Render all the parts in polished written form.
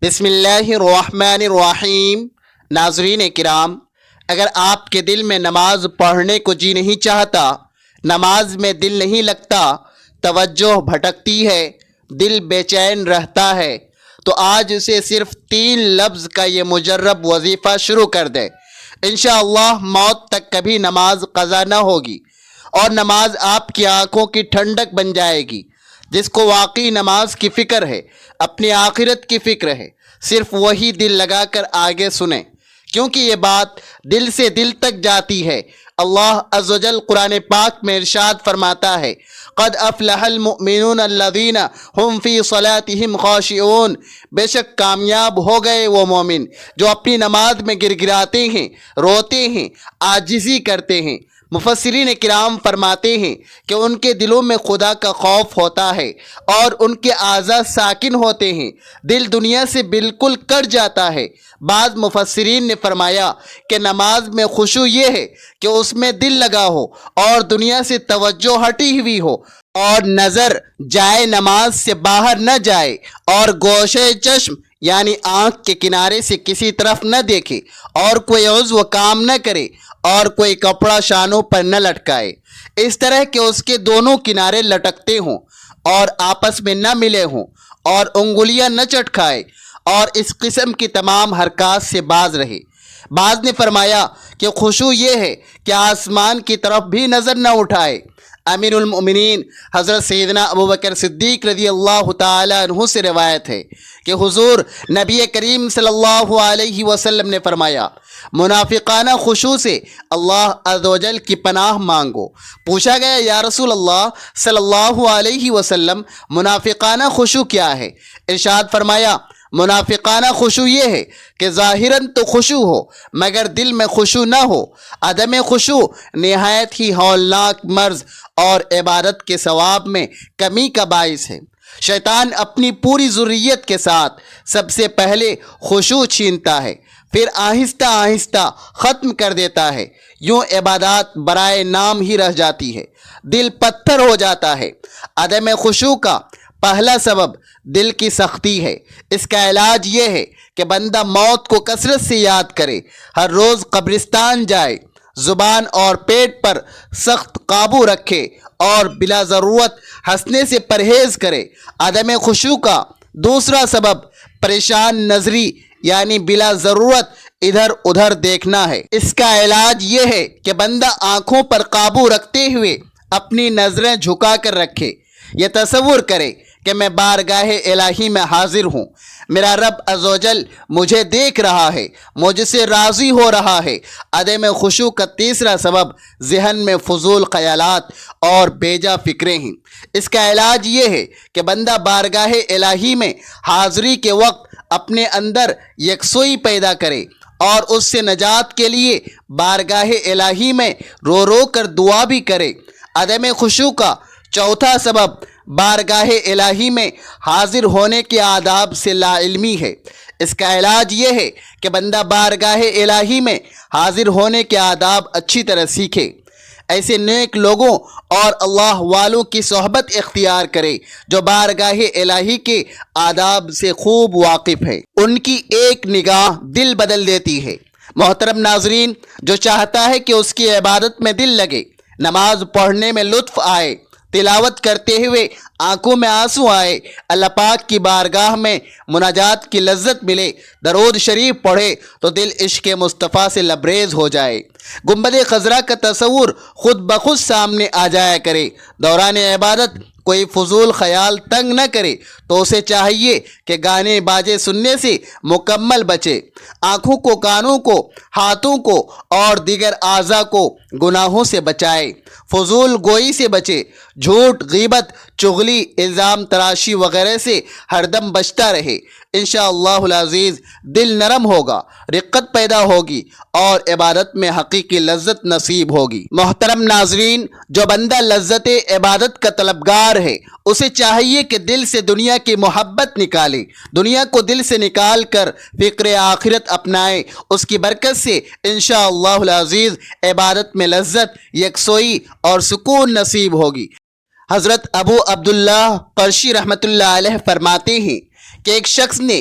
بسم اللہ الرحمن الرحیم۔ ناظرین کرام، اگر آپ کے دل میں نماز پڑھنے کو جی نہیں چاہتا، نماز میں دل نہیں لگتا، توجہ بھٹکتی ہے، دل بے چین رہتا ہے، تو آج سے صرف 3 لفظ کا یہ مجرب وظیفہ شروع کر دے۔ انشاءاللہ موت تک کبھی نماز قضا نہ ہوگی اور نماز آپ کی آنکھوں کی ٹھنڈک بن جائے گی۔ جس کو واقعی نماز کی فکر ہے، اپنی آخرت کی فکر ہے، صرف وہی دل لگا کر آگے سنیں، کیونکہ یہ بات دل سے دل تک جاتی ہے۔ اللہ عز و جل قرآن پاک میں ارشاد فرماتا ہے، قد افلح المؤمنون الذین هم فی صلاتهم خاشعون، بے شک کامیاب ہو گئے وہ مومن جو اپنی نماز میں گر گراتے ہیں، روتے ہیں، عاجزی کرتے ہیں۔ مفسرین کرام فرماتے ہیں کہ ان کے دلوں میں خدا کا خوف ہوتا ہے اور ان کے اعضاء ساکن ہوتے ہیں، دل دنیا سے بالکل کٹ جاتا ہے۔ بعض مفسرین نے فرمایا کہ نماز میں خشوع یہ ہے کہ اس میں دل لگا ہو اور دنیا سے توجہ ہٹی ہوئی ہو، اور نظر جائے نماز سے باہر نہ جائے، اور گوشے چشم یعنی آنکھ کے کنارے سے کسی طرف نہ دیکھے، اور کوئی عضو کام نہ کرے، اور کوئی کپڑا شانوں پر نہ لٹکائے، اس طرح کہ اس کے دونوں کنارے لٹکتے ہوں اور آپس میں نہ ملے ہوں، اور انگلیاں نہ چٹکھائے، اور اس قسم کی تمام حرکات سے باز رہے۔ بعض نے فرمایا کہ خشوع یہ ہے کہ آسمان کی طرف بھی نظر نہ اٹھائے۔ امیر المؤمنین حضرت سیدنا ابوبکر صدیق رضی اللہ تعالیٰ عنہ سے روایت ہے کہ حضور نبی کریم صلی اللہ علیہ وسلم نے فرمایا، منافقانہ خشوع سے اللہ عز و جل کی پناہ مانگو۔ پوچھا گیا، یا رسول اللہ صلی اللہ علیہ وسلم، منافقانہ خشوع کیا ہے؟ ارشاد فرمایا، منافقانہ خشوع یہ ہے کہ ظاہراً تو خشوع ہو مگر دل میں خشوع نہ ہو۔ عدم خشوع نہایت ہی ہولناک مرض اور عبادت کے ثواب میں کمی کا باعث ہے۔ شیطان اپنی پوری ذریت کے ساتھ سب سے پہلے خشوع چھینتا ہے، پھر آہستہ آہستہ ختم کر دیتا ہے۔ یوں عبادات برائے نام ہی رہ جاتی ہے، دل پتھر ہو جاتا ہے۔ عدم خشوع کا پہلا سبب دل کی سختی ہے۔ اس کا علاج یہ ہے کہ بندہ موت کو کثرت سے یاد کرے، ہر روز قبرستان جائے، زبان اور پیٹ پر سخت قابو رکھے، اور بلا ضرورت ہنسنے سے پرہیز کرے۔ عدم خشوع کا دوسرا سبب پریشان نظری یعنی بلا ضرورت ادھر ادھر دیکھنا ہے۔ اس کا علاج یہ ہے کہ بندہ آنکھوں پر قابو رکھتے ہوئے اپنی نظریں جھکا کر رکھے، یہ تصور کرے کہ میں بارگاہ الہی میں حاضر ہوں، میرا رب عز و جل مجھے دیکھ رہا ہے، مجھ سے راضی ہو رہا ہے۔ عدم خشوع کا تیسرا سبب ذہن میں فضول خیالات اور بیجا فکریں ہیں۔ اس کا علاج یہ ہے کہ بندہ بارگاہ الہی میں حاضری کے وقت اپنے اندر یکسوئی پیدا کرے اور اس سے نجات کے لیے بارگاہ الہی میں رو رو کر دعا بھی کرے۔ عدم خشوع کا چوتھا سبب بارگاہ الہی میں حاضر ہونے کے آداب سے لا علمی ہے۔ اس کا علاج یہ ہے کہ بندہ بارگاہ الہی میں حاضر ہونے کے آداب اچھی طرح سیکھے، ایسے نیک لوگوں اور اللہ والوں کی صحبت اختیار کرے جو بارگاہ الہی کے آداب سے خوب واقف ہے۔ ان کی ایک نگاہ دل بدل دیتی ہے۔ محترم ناظرین، جو چاہتا ہے کہ اس کی عبادت میں دل لگے، نماز پڑھنے میں لطف آئے، تلاوت کرتے ہوئے آنکھوں میں آنسو آئے، اللہ پاک کی بارگاہ میں مناجات کی لذت ملے، درود شریف پڑھے تو دل عشق مصطفیٰ سے لبریز ہو جائے، گنبد خضرا کا تصور خود بخود سامنے آ جایا کرے، دوران عبادت کوئی فضول خیال تنگ نہ کرے تو اسے چاہیے کہ گانے باجے سننے سے مکمل بچے، آنکھوں کو، کانوں کو، ہاتھوں کو اور دیگر اعضاء کو گناہوں سے بچائے، فضول گوئی سے بچے، جھوٹ، غیبت، چغلی، الزام تراشی وغیرہ سے ہر دم بچتا رہے۔ انشاءاللہ العزیز دل نرم ہوگا، رقت پیدا ہوگی اور عبادت میں حقیقی لذت نصیب ہوگی۔ محترم ناظرین، جو بندہ لذت عبادت کا طلبگار ہے، اسے چاہیے کہ دل سے دنیا کی محبت نکالے، دنیا کو دل سے نکال کر فکر آخرت اپنائے۔ اس کی برکت سے انشاءاللہ العزیز عبادت میں لذت، یکسوئی اور سکون نصیب ہوگی۔ حضرت ابو عبداللہ قرشی رحمۃ اللہ علیہ فرماتے ہیں کہ ایک شخص نے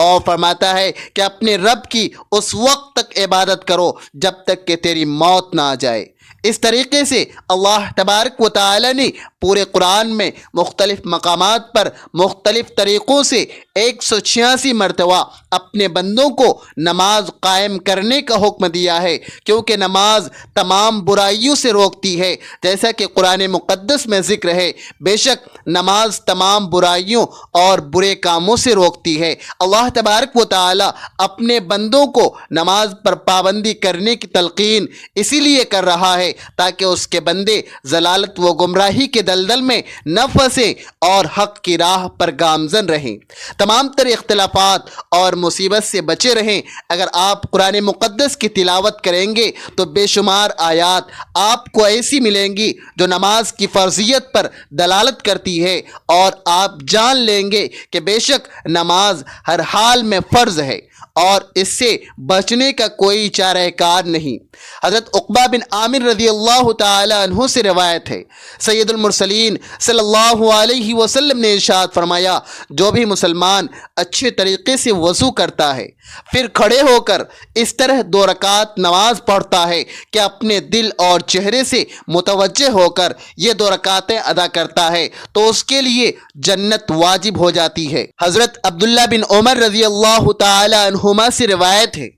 اور فرماتا ہے کہ اپنے رب کی اس وقت تک عبادت کرو جب تک کہ تیری موت نہ آ جائے۔ اس طریقے سے اللہ تبارک و تعالی نے پورے قرآن میں مختلف مقامات پر مختلف طریقوں سے 186 مرتبہ اپنے بندوں کو نماز قائم کرنے کا حکم دیا ہے، کیونکہ نماز تمام برائیوں سے روکتی ہے۔ جیسا کہ قرآن مقدس میں ذکر ہے، بے شک نماز تمام برائیوں اور برے کاموں سے روکتی ہے۔ اللہ تبارک و تعالی اپنے بندوں کو نماز پر پابندی کرنے کی تلقین اسی لیے کر رہا ہے تاکہ اس کے بندے ضلالت و گمراہی کے دلدل میں نہ پھنسیں اور حق کی راہ پر گامزن رہیں، تمام تر اختلافات اور مصیبت سے بچے رہیں۔ اگر آپ قرآن مقدس کی تلاوت کریں گے تو بے شمار آیات آپ کو ایسی ملیں گی جو نماز کی فرضیت پر دلالت کرتی ہے، اور آپ جان لیں گے کہ بے شک نماز ہر حال میں فرض ہے اور اس سے بچنے کا کوئی چارہ کار نہیں۔ حضرت عقبہ بن عامر رضی اللہ تعالی عنہ سے روایت ہے، سید المرسلین صلی اللہ علیہ وسلم نے ارشاد فرمایا، جو بھی مسلمان اچھے طریقے سے وضو کرتا ہے پھر کھڑے ہو کر اس طرح 2 رکعت نماز پڑھتا ہے کہ اپنے دل اور چہرے سے متوجہ ہو کر یہ 2 رکعتیں ادا کرتا ہے تو اس کے لیے جنت واجب ہو جاتی ہے۔ حضرت عبداللہ بن عمر رضی اللہ تعالی عنہما سے روایت ہے،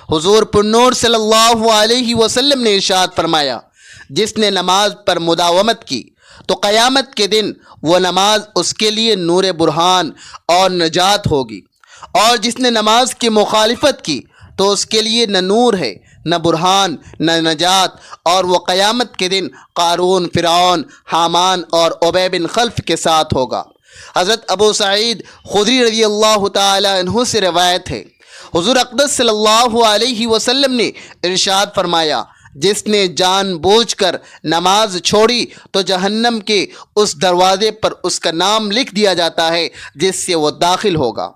حضور پرنور صلی اللہ علیہ وسلم نے ارشاد فرمایا، جس نے نماز پر مداومت کی تو قیامت کے دن وہ نماز اس کے لیے نور برہان اور نجات ہوگی، اور جس نے نماز کی مخالفت کی تو اس کے لیے نہ نور ہے، نہ برہان، نہ نجات، اور وہ قیامت کے دن قارون، فرعون، حامان اور ابی بن خلف کے ساتھ ہوگا۔ حضرت ابو سعید خدری رضی اللہ تعالی عنہ سے روایت ہے، حضور اقدس صلی اللہ علیہ وسلم نے ارشاد فرمایا، جس نے جان بوجھ کر نماز چھوڑی تو جہنم کے اس دروازے پر اس کا نام لکھ دیا جاتا ہے جس سے وہ داخل ہوگا۔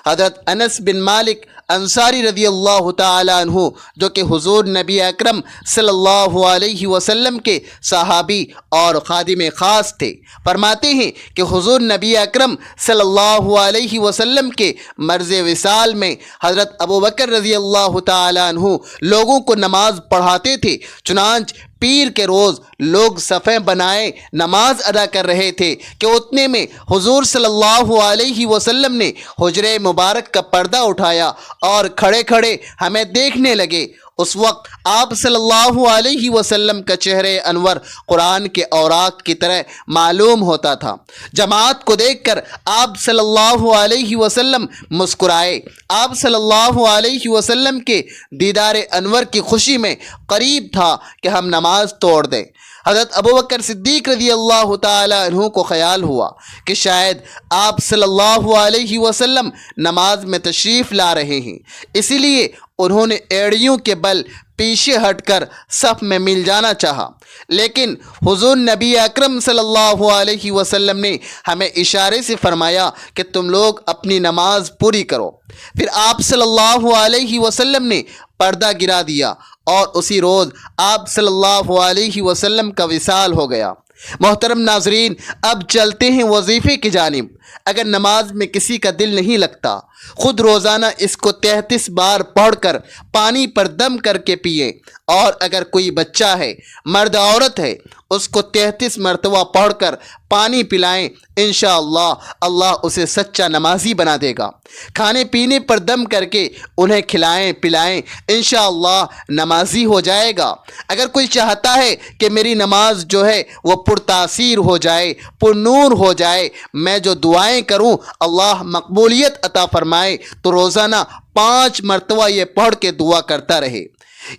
حضرت انس بن مالک انصاری رضی اللہ تعالی عنہ جو کہ حضور نبی اکرم صلی اللہ علیہ وسلم کے صحابی اور خادم خاص تھے، فرماتے ہیں کہ حضور نبی اکرم صلی اللہ علیہ وسلم کے مرض وصال میں حضرت ابوبکر رضی اللہ تعالی عنہ لوگوں کو نماز پڑھاتے تھے، چنانچہ پیر کے روز لوگ صفیں بنائے نماز ادا کر رہے تھے کہ اتنے میں حضور صلی اللہ علیہ وسلم نے حجرے مبارک کا پردہ اٹھایا اور کھڑے کھڑے ہمیں دیکھنے لگے۔ اس وقت آپ صلی اللہ علیہ وسلم کا چہرے انور قرآن کے اوراق کی طرح معلوم ہوتا تھا۔ جماعت کو دیکھ کر آپ صلی اللہ علیہ وسلم مسکرائے۔ آپ صلی اللہ علیہ وسلم کے دیدار انور کی خوشی میں قریب تھا کہ ہم نماز توڑ دیں۔ حضرت ابوبکر صدیق رضی اللہ تعالی عنہ کو خیال ہوا کہ شاید آپ صلی اللہ علیہ وسلم نماز میں تشریف لا رہے ہیں، اسی لیے انہوں نے ایڑیوں کے بل پیچھے ہٹ کر صف میں مل جانا چاہا، لیکن حضور نبی اکرم صلی اللہ علیہ وسلم نے ہمیں اشارے سے فرمایا کہ تم لوگ اپنی نماز پوری کرو۔ پھر آپ صلی اللہ علیہ وسلم نے پردہ گرا دیا اور اسی روز آپ صلی اللہ علیہ وسلم کا وصال ہو گیا۔ محترم ناظرین، اب چلتے ہیں وظیفے کی جانب۔ اگر نماز میں کسی کا دل نہیں لگتا، خود روزانہ اس کو 33 بار پڑھ کر پانی پر دم کر کے پیے، اور اگر کوئی بچہ ہے، مرد عورت ہے، اس کو 33 مرتبہ پڑھ کر پانی پلائیں، انشاءاللہ اللہ اسے سچا نمازی بنا دے گا۔ کھانے پینے پر دم کر کے انہیں کھلائیں پلائیں، انشاءاللہ نمازی ہو جائے گا۔ اگر کوئی چاہتا ہے کہ میری نماز جو ہے وہ پرتاثیر ہو جائے، پر نور ہو جائے، میں جو دعائیں کروں اللہ مقبولیت عطا فرمائے، تو روزانہ 5 مرتبہ یہ پڑھ کے دعا کرتا رہے۔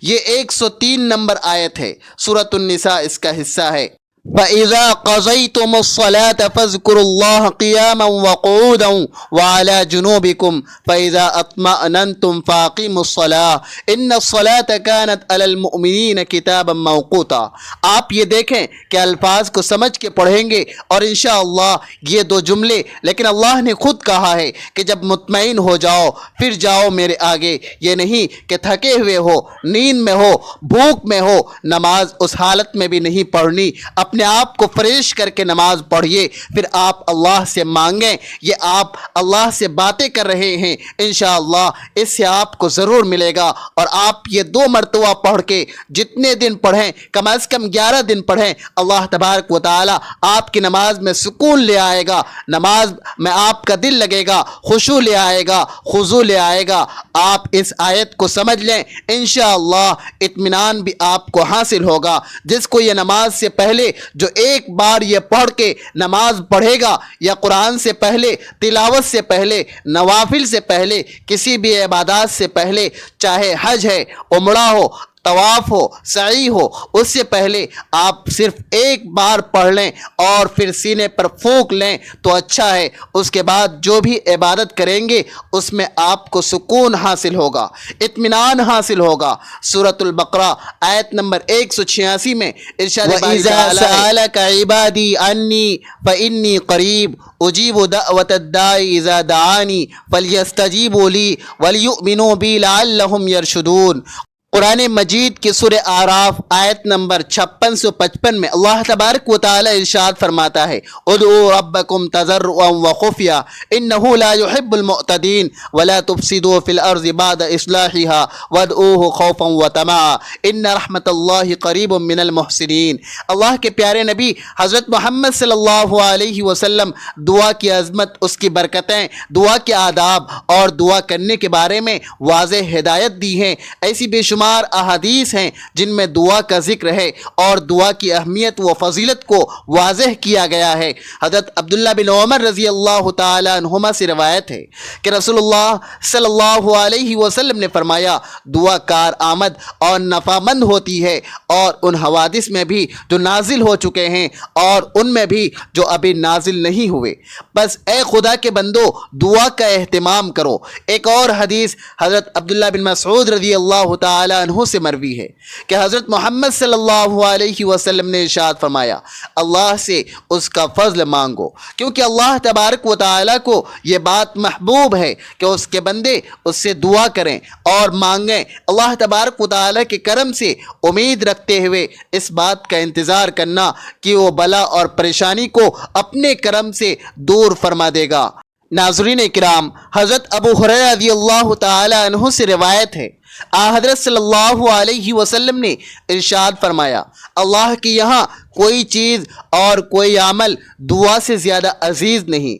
یہ 103 نمبر آیت ہے، سورۃ النساء اس کا حصہ ہے۔ فَإِذَا قَضَيْتُمُ الصَّلَاةَ فَاذْكُرُوا اللَّهَ قِيَامًا وَقُعُودًا وَعَلَى جُنُوبِكُمْ فَإِذَا اطْمَأْنَنْتُمْ فَأَقِيمُوا الصَّلَاةَ إِنَّ الصَّلَاةَ كَانَتْ عَلَى الْمُؤْمِنِينَ كِتَابًا مَوْقُوتًا۔ آپ یہ دیکھیں کہ الفاظ کو سمجھ کے پڑھیں گے، اور انشاءاللہ یہ 2 جملے لیکن اللہ نے خود کہا ہے کہ جب مطمئن ہو جاؤ پھر جاؤ میرے آگے، یہ نہیں کہ تھکے ہوئے ہو، نیند میں ہو، بھوک میں ہو، نماز اس حالت میں بھی نہیں پڑھنی، اپنے آپ کو فریش کر کے نماز پڑھیے، پھر آپ اللہ سے مانگیں۔ یہ آپ اللہ سے باتیں کر رہے ہیں، انشاءاللہ اس سے آپ کو ضرور ملے گا۔ اور آپ یہ 2 مرتبہ پڑھ کے جتنے دن پڑھیں، کم از کم 11 دن پڑھیں، اللہ تبارک و تعالی آپ کی نماز میں سکون لے آئے گا، نماز میں آپ کا دل لگے گا، خشوع لے آئے گا، خضوع لے آئے گا۔ آپ اس آیت کو سمجھ لیں، انشاءاللہ اطمینان بھی آپ کو حاصل ہوگا۔ جس کو یہ نماز سے پہلے جو ایک بار یہ پڑھ کے نماز پڑھے گا، یا قرآن سے پہلے، تلاوت سے پہلے، نوافل سے پہلے، کسی بھی عبادات سے پہلے، چاہے حج ہے، عمرہ ہو، طواف ہو، سعی ہو، اس سے پہلے آپ صرف ایک بار پڑھ لیں اور پھر سینے پر پھونک لیں تو اچھا ہے۔ اس کے بعد جو بھی عبادت کریں گے اس میں آپ کو سکون حاصل ہوگا، اطمینان حاصل ہوگا۔ سورۃ البقرہ آیت نمبر 186 میں ارشاد باری وَإِذَا تعالی ہے، سَأَلَكَ عِبَادِي عَنِّي فَإِنِّي قَرِيبٌ أُجِيبُ دَعْوَةَ الدَّاعِ إِذَا دَعَانِ فَلْيَسْتَجِيبُوا لِي وَلْيُؤْمِنُوا بِي لَعَلَّهُمْ يَرْشُدُونَ۔ قرآن مجید کی سورہ اعراف آیت نمبر 5655 میں اللہ تبارک و تعالی ارشاد فرماتا ہے، ادعوا ربکم تضرعا وخفیا انہ لا يحب المعتدین ولا تفسدوا فی الارض بعد اصلاحها وادعوه خوفا وطمعا ان رحمت اللہ قریب من المحسنین۔ اللہ کے پیارے نبی حضرت محمد صلی اللہ علیہ وسلم دعا کی عظمت، اس کی برکتیں، دعا کے آداب اور دعا کرنے کے بارے میں واضح ہدایت دی ہیں۔ ایسی بے شمار احادیث ہیں جن میں دعا کا ذکر ہے اور دعا کی اہمیت و فضیلت کو واضح کیا گیا ہے۔ حضرت عبداللہ بن عمر رضی اللہ تعالی عنہما سے روایت ہے کہ رسول اللہ صلی اللہ علیہ وسلم نے فرمایا، دعا کار آمد اور نفع مند ہوتی ہے، اور ان حوادث میں بھی جو نازل ہو چکے ہیں اور ان میں بھی جو ابھی نازل نہیں ہوئے۔ بس اے خدا کے بندو، دعا کا اہتمام کرو۔ ایک اور حدیث حضرت عبداللہ بن مسعود رضی اللہ تعالی عنہ سے مروی ہے کہ حضرت محمد صلی اللہ علیہ وسلم نے ارشاد فرمایا، اللہ سے اس کا فضل مانگو، کیونکہ اللہ تبارک و تعالی کو یہ بات محبوب ہے کہ اس کے بندے اس سے دعا کریں اور مانگیں۔ اللہ تبارک و تعالی کے کرم سے امید رکھتے ہوئے اس بات کا انتظار کرنا کہ وہ بلا اور پریشانی کو اپنے کرم سے دور فرما دے گا۔ ناظرین کرام، حضرت ابو ہریرہ رضی اللہ تعالی عنہ سے روایت ہے، حضرت صلی اللہ علیہ وسلم نے ارشاد فرمایا، اللہ کے یہاں کوئی چیز اور کوئی عمل دعا سے زیادہ عزیز نہیں۔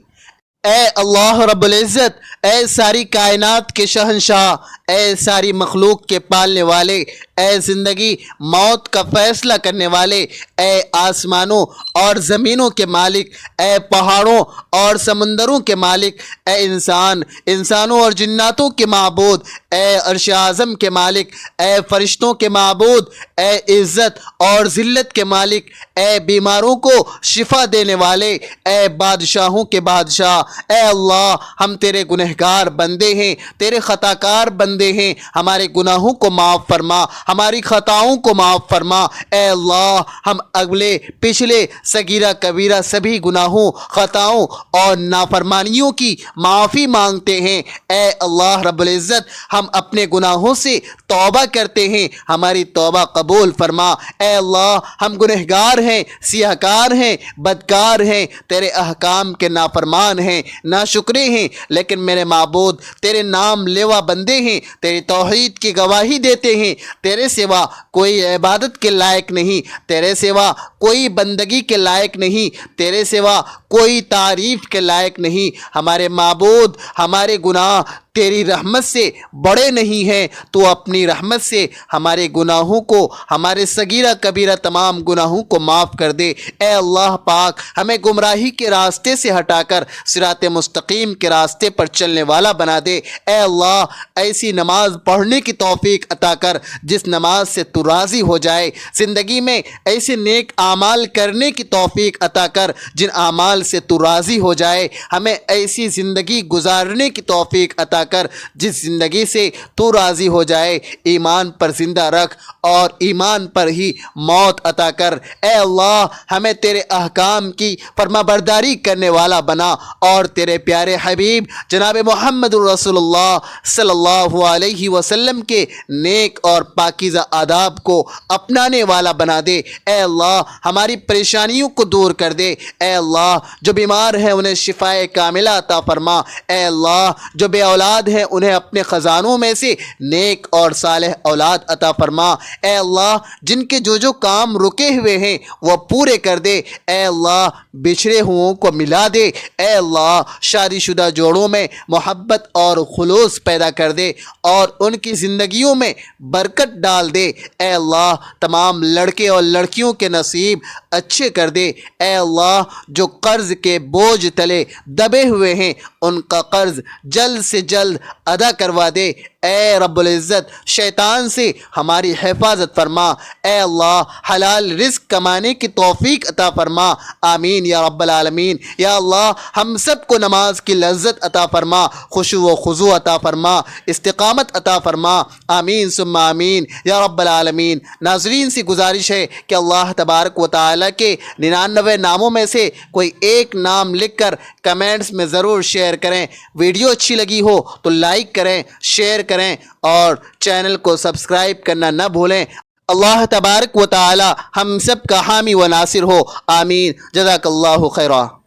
اے اللہ رب العزت، اے ساری کائنات کے شہنشاہ، اے ساری مخلوق کے پالنے والے، اے زندگی موت کا فیصلہ کرنے والے، اے آسمانوں اور زمینوں کے مالک، اے پہاڑوں اور سمندروں کے مالک، اے انسانوں اور جناتوں کے معبود، اے عرش اعظم کے مالک، اے فرشتوں کے معبود، اے عزت اور ذلت کے مالک، اے بیماروں کو شفا دینے والے، اے بادشاہوں کے بادشاہ، اے اللہ، ہم تیرے گنہگار بندے ہیں، تیرے خطا کار بندے ہیں، ہمارے گناہوں کو معاف فرما، ہماری خطاؤں کو معاف فرما۔ اے اللہ، ہم اگلے پچھلے صغیرہ کبیرہ سبھی گناہوں، خطاؤں اور نافرمانیوں کی معافی مانگتے ہیں۔ اے اللہ رب العزت، ہم اپنے گناہوں سے توبہ کرتے ہیں، ہماری توبہ قبول فرما۔ اے اللہ، ہم گنہگار ہیں، سیاہ کار ہیں، بدکار ہیں، تیرے احکام کے نافرمان ہیں، ناشکرے ہیں، لیکن میرے معبود تیرے نام لیوا بندے ہیں، تیری توحید کی گواہی دیتے ہیں۔ تیرے سوا کوئی عبادت کے لائق نہیں، تیرے سوا کوئی بندگی کے لائق نہیں، تیرے سوا کوئی تعریف کے لائق نہیں۔ ہمارے معبود، ہمارے گناہ تیری رحمت سے بڑے نہیں ہیں، تو اپنی رحمت سے ہمارے گناہوں کو، ہمارے صغیرہ کبیرہ تمام گناہوں کو معاف کر دے۔ اے اللہ پاک، ہمیں گمراہی کے راستے سے ہٹا کر صراط مستقیم کے راستے پر چلنے والا بنا دے۔ اے اللہ، ایسی نماز پڑھنے کی توفیق عطا کر جس نماز سے تو راضی ہو جائے۔ زندگی میں ایسے نیک اعمال کرنے کی توفیق عطا کر جن اعمال سے تو راضی ہو جائے۔ ہمیں ایسی زندگی گزارنے کی توفیق عطا کر جس زندگی سے تو راضی ہو جائے۔ ایمان پر زندہ رکھ اور ایمان پر ہی موت عطا کر۔ اے اللہ ہمیں تیرے احکام کی فرما برداری کرنے والا بنا اور تیرے پیارے حبیب جناب محمد رسول اللہ صلی اللہ علیہ وسلم کے نیک اور پاکیزہ آداب کو اپنانے والا بنا دے۔ اے اللہ ہماری پریشانیوں کو دور کر دے۔ اے اللہ جو بیمار ہیں انہیں شفاء کاملہ عطا فرما۔ اے اللہ جو بے اولاد ہیں انہیں اپنے خزانوں میں سے نیک اور صالح اولاد عطا فرما۔ اے اللہ جن کے جو کام رکے ہوئے ہیں وہ پورے کر دے۔ اے اللہ بچھڑے ہوئوں کو ملا دے۔ اے اللہ شادی شدہ جوڑوں میں محبت اور خلوص پیدا کر دے اور ان کی زندگیوں میں برکت ڈال دے۔ اے اللہ تمام لڑکے اور لڑکیوں کے نصیب اچھے کر دے۔ اے اللہ جو قرض کے بوجھ تلے دبے ہوئے ہیں ان کا قرض جلد سے جلد ادا کروا دے۔ اے رب العزت شیطان سے ہماری حفاظت فرما۔ اے اللہ حلال رزق کمانے کی توفیق عطا فرما۔ آمین یا رب العالمین۔ یا اللہ ہم سب کو نماز کی لذت عطا فرما، خشوع و خضوع عطا فرما، استقامت عطا فرما۔ آمین ثم آمین یا رب العالمین۔ ناظرین سے گزارش ہے کہ اللہ تبارک و تعالیٰ کے 99 ناموں میں سے کوئی ایک نام لکھ کر کمنٹس میں ضرور شیئر کریں۔ ویڈیو اچھی لگی ہو تو لائک کریں، شیئر کریں اور چینل کو سبسکرائب کرنا نہ بھولیں۔ اللہ تبارک و تعالی ہم سب کا حامی و ناصر ہو۔ آمین۔ جزاک اللہ خیرہ۔